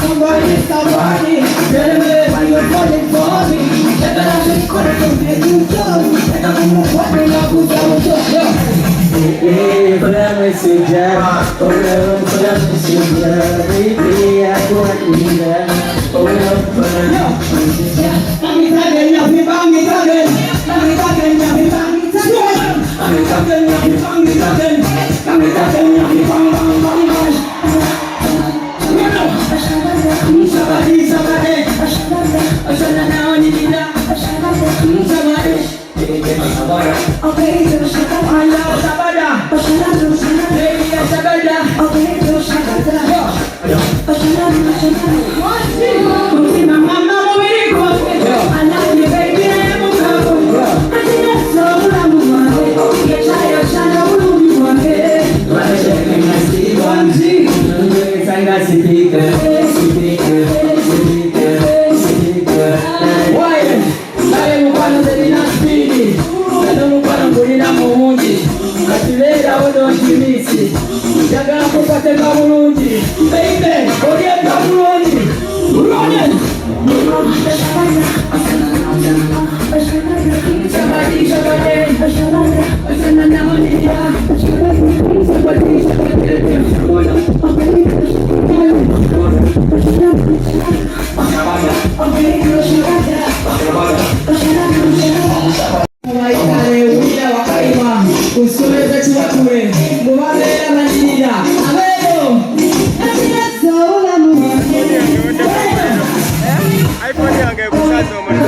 Somebody, tell me why you're falling for me. Never have to call it from the YouTube. And I'm not wondering how good I was just. Hey, for that message, for that message, baby, I don't need that. Oh, no, for that message. Mami tagay, mami bangi tagay. Mami tagay, mami bangi tagay. Mami tagay, mami bangi tagay. Mami tagay, mami bang bang bang bang. Sabadi, sabadi, asana na oni nila. Sabadi, sabada. Okay, so sabada, sabada. Baby, sabada. Okay, so sabada. Asana, mama, we go. I love you, baby, I'm a couple. I think that's so I'm yes, I am. Sana, we'll be one day. I check my Steve on Z. I got to baby, orienta muloni, running. Somebody, iPhone yang kayak besar tuh.